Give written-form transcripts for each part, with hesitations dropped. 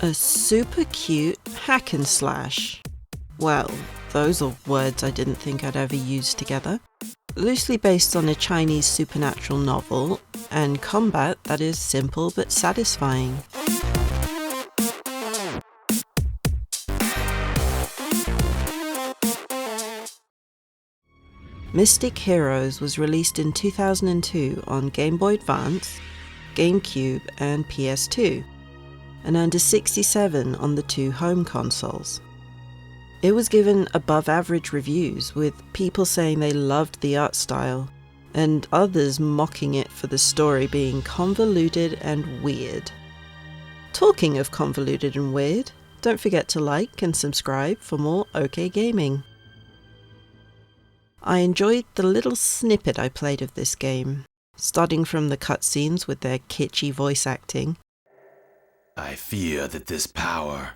A super cute hack and slash. Well, those are words I didn't think I'd ever use together. Loosely based on a Chinese supernatural novel, and combat that is simple but satisfying. Mystic Heroes was released in 2002 on Game Boy Advance, GameCube and PS2, and earned a 67 on the 2 home consoles. It was given above average reviews, with people saying they loved the art style, and others mocking it for the story being convoluted and weird. Talking of convoluted and weird, don't forget to like and subscribe for more OK Gaming. I enjoyed the little snippet I played of this game, starting from the cutscenes with their kitschy voice acting. I fear that this power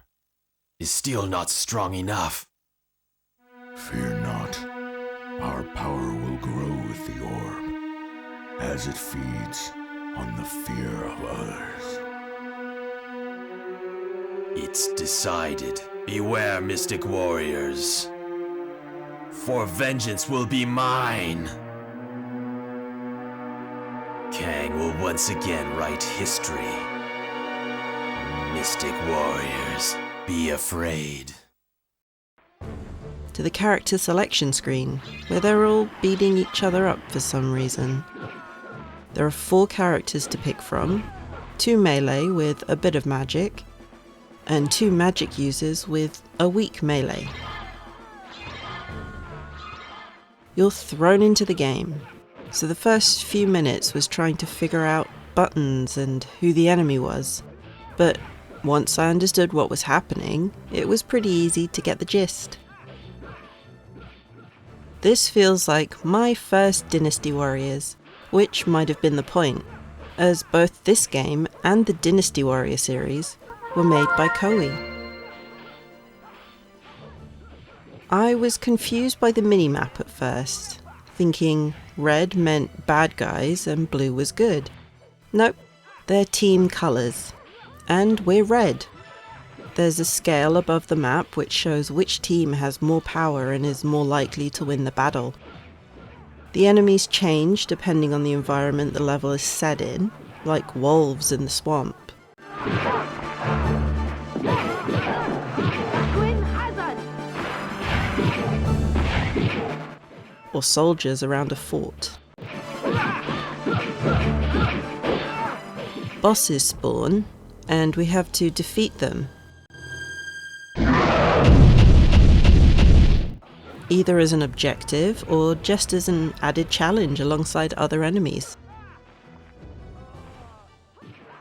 is still not strong enough. Fear not. Our power will grow with the orb, as it feeds on the fear of others. It's decided. Beware, mystic warriors. For vengeance will be mine. Kang will once again write history. Mystic warriors, be afraid. To the character selection screen, where they're all beating each other up for some reason. There are 4 characters to pick from, 2 melee with a bit of magic, and 2 magic users with a weak melee. You're thrown into the game, so the first few minutes was trying to figure out buttons and who the enemy was, but once I understood what was happening, it was pretty easy to get the gist. This feels like my first Dynasty Warriors, which might have been the point, as both this game and the Dynasty Warrior series were made by Koei. I was confused by the minimap at first, thinking red meant bad guys and blue was good. Nope, they're team colours. And we're red. There's a scale above the map which shows which team has more power and is more likely to win the battle. The enemies change depending on the environment the level is set in, like wolves in the swamp. Or soldiers around a fort. Bosses spawn, and we have to defeat them. Either as an objective or just as an added challenge alongside other enemies.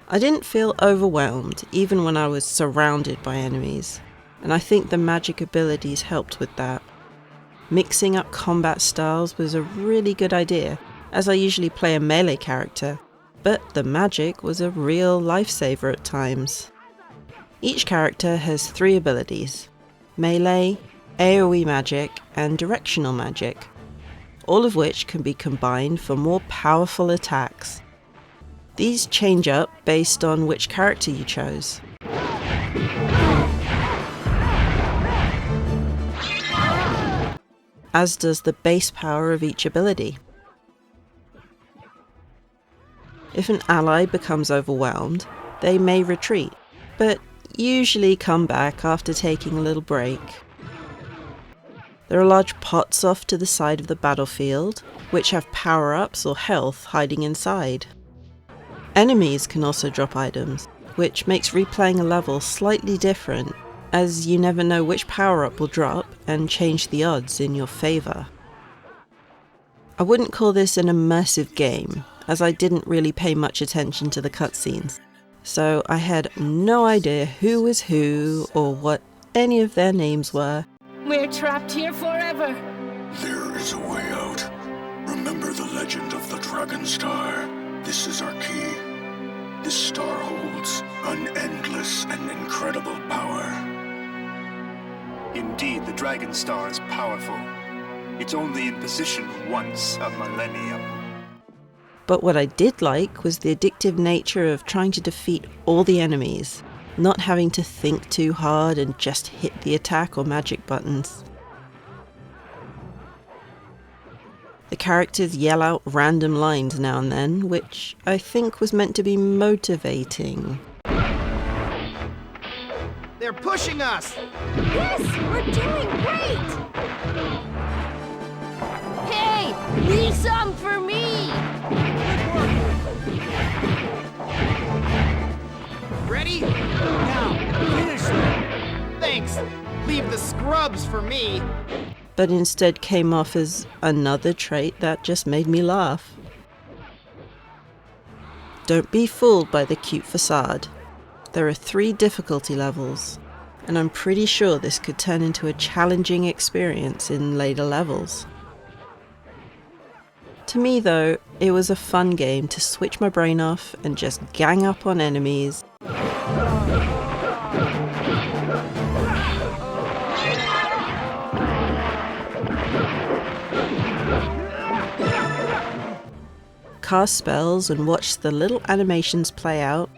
I didn't feel overwhelmed even when I was surrounded by enemies, and I think the magic abilities helped with that. Mixing up combat styles was a really good idea, as I usually play a melee character, but the magic was a real lifesaver at times. Each character has 3 abilities: melee, AoE magic, and directional magic, all of which can be combined for more powerful attacks. These change up based on which character you chose. As does the base power of each ability. If an ally becomes overwhelmed, they may retreat, but usually come back after taking a little break. There are large pots off to the side of the battlefield, which have power-ups or health hiding inside. Enemies can also drop items, which makes replaying a level slightly different, as you never know which power-up will drop and change the odds in your favour. I wouldn't call this an immersive game, as I didn't really pay much attention to the cutscenes, so I had no idea who was who or what any of their names were. We're trapped here forever. There is a way out. Remember the legend of the Dragon Star. This is our key. This star holds an endless and incredible power. Indeed, the Dragon Star is powerful. It's only in position once a millennium. But what I did like was the addictive nature of trying to defeat all the enemies, not having to think too hard and just hit the attack or magic buttons. The characters yell out random lines now and then, which I think was meant to be motivating. They're pushing us! Yes, we're doing great! Hey, leave some for me! Ready? Now, finish them! Thanks! Leave the scrubs for me! But instead came off as another trait that just made me laugh. Don't be fooled by the cute facade. There are 3 difficulty levels, and I'm pretty sure this could turn into a challenging experience in later levels. To me though, it was a fun game to switch my brain off and just gang up on enemies. Cast spells and watch the little animations play out.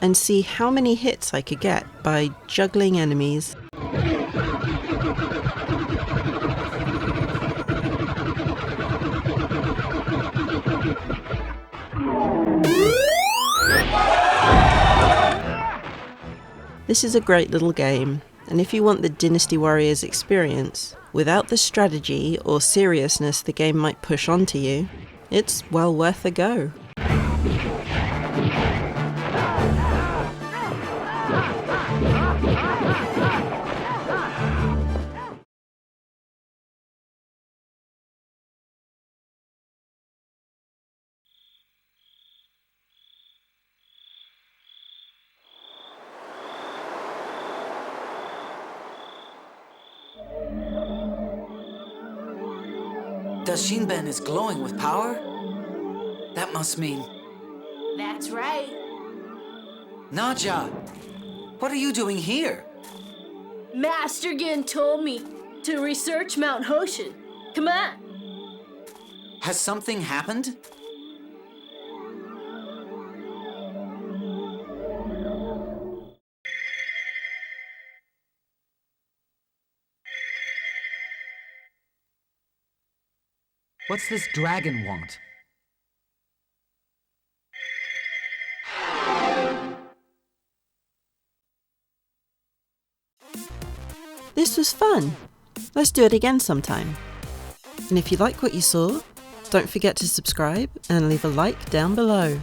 And see how many hits I could get by juggling enemies. This is a great little game, and if you want the Dynasty Warriors experience, without the strategy or seriousness the game might push onto you, it's well worth a go. Dashinben is glowing with power? That must mean... That's right. Naja! What are you doing here? Master Gin told me to research Mount Hoshin. Come on. Has something happened? What's this dragon want? This was fun. Let's do it again sometime. And if you like what you saw, don't forget to subscribe and leave a like down below.